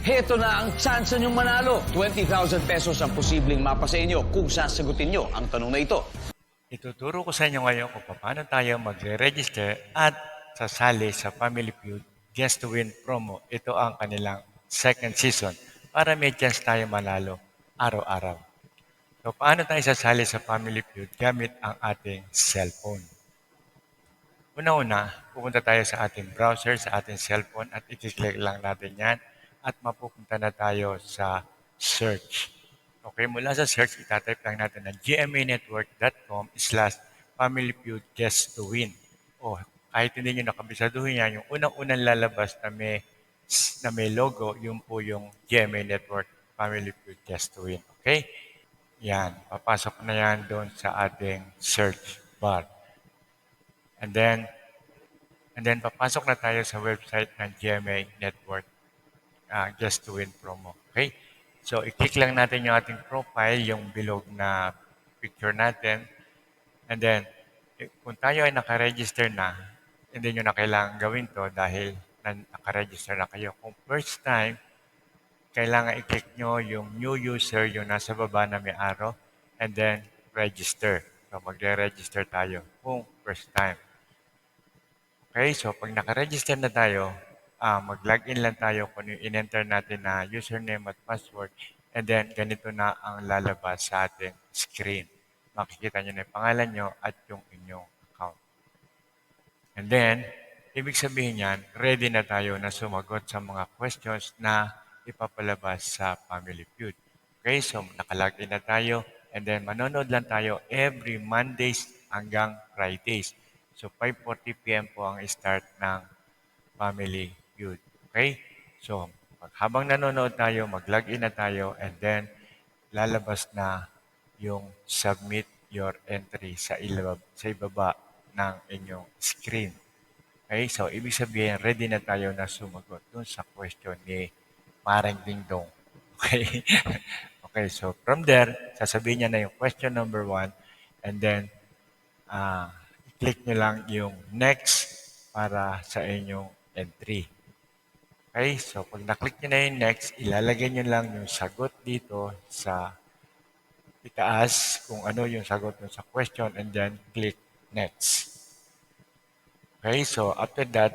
Heto na ang chance nyong manalo. 20,000 pesos ang posibleng mapa sa inyo kung sasagutin nyo ang tanong na ito. Ituturo ko sa inyo ngayon kung paano tayo magre-register at sasali sa Family Feud Guest to Win promo. Ito ang kanilang second season para may chance tayo manalo araw-araw. So, paano tayo sasali sa Family Feud gamit ang ating cellphone? Una-una, pupunta tayo sa ating browser, sa ating cellphone at i-click lang natin yan at mapupunta na tayo sa search. Okay, mula sa search, itatype lang natin na gmanetwork.com/Family Feud Guest to Win. O kahit hindi nyo nakabisaduhin yan, yung unang-unang lalabas na may logo, yun po yung GMA Network Family Feud Guest to Win. Okay? Yan, papasok na yan doon sa ating search bar. And then papasok na tayo sa website ng GMA Network Just to Win promo. Okay? So, i-click lang natin yung ating profile, yung bilog na picture natin. And then, kung tayo ay nakaregister na, hindi nyo na kailangan gawin to dahil nakaregister na kayo. Kung first time, kailangan i-click nyo yung new user, yung nasa baba na may arrow, and then register. So, magre-register tayo kung first time. Okay, so pag nakaregister na tayo, mag-login lang tayo kung yung in-enter natin na username at password, and then ganito na ang lalabas sa ating screen. Makikita nyo na yung pangalan nyo at yung inyong account. And then, ibig sabihin yan, ready na tayo na sumagot sa mga questions na ipapalabas sa Family Feud. Okay, so nakalagin na tayo, and then manonood lang tayo every Mondays hanggang Fridays. So 5:40 p.m. po ang start ng Family Feud. Okay? So, habang nanonood tayo, mag-login na tayo, and then lalabas na yung submit your entry sa ibaba ng inyong screen. Okay? So, ibig sabihin, ready na tayo na sumagot dun sa question ni Parang Ding Dong. Okay? Okay, so from there, sasabihin niya na yung question number 1, and then i-click nyo lang yung next para sa inyong entry. Okay, so pag na-click nyo na yung next, ilalagay nyo lang yung sagot dito sa itaas kung ano yung sagot nyo sa question, and then click next. Okay, so after that,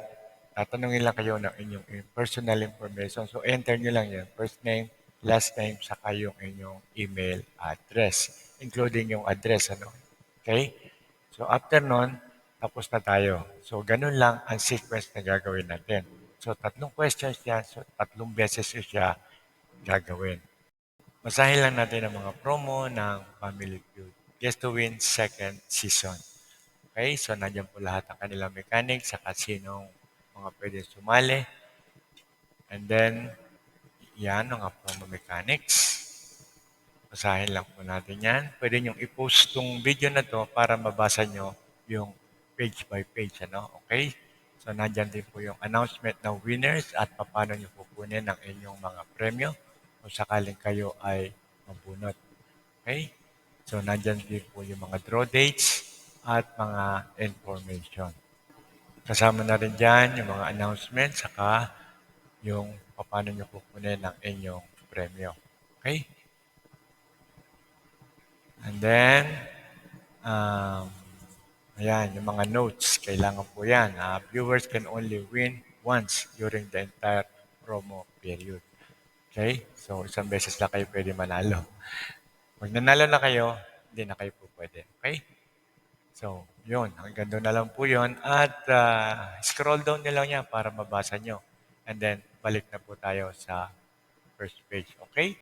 tatanungin lang kayo ng inyong personal information. So enter nyo lang yun, first name, last name, saka yung inyong email address, including yung address. Okay? So after nun, tapos na tayo. So ganun lang ang sequence na gagawin natin. So 3 questions yan, so 3 beses siya gagawin. Basahin lang natin ang mga promo ng Family Feud. Guest to Win second season. Okay, so nandiyan po lahat ng kanilang mechanics sa kasinong mga pwede sumali. And then, yan ang promo mechanics. Basahin lang po natin yan. Pwede nyo i-post tong video na to para mabasa nyo yung page by page. Okay? So, nandyan din po yung announcement ng winners at paano nyo kukunin ang inyong mga premyo kung sakaling kayo ay mabunot. Okay? So, nandyan din po yung mga draw dates at mga information. Kasama na rin dyan yung mga announcements saka yung paano nyo kukunin ang inyong premyo. Okay? And then, ayan, yung mga notes, kailangan po yan. Viewers can only win once during the entire promo period. Okay? So, isang beses lang kayo pwede manalo. Pag nanalo na kayo, hindi na kayo po pwede. Okay? So, yun. Hanggang doon na lang po yun. At scroll down nyo lang yan para mabasa nyo. And then, balik na po tayo sa first page. Okay?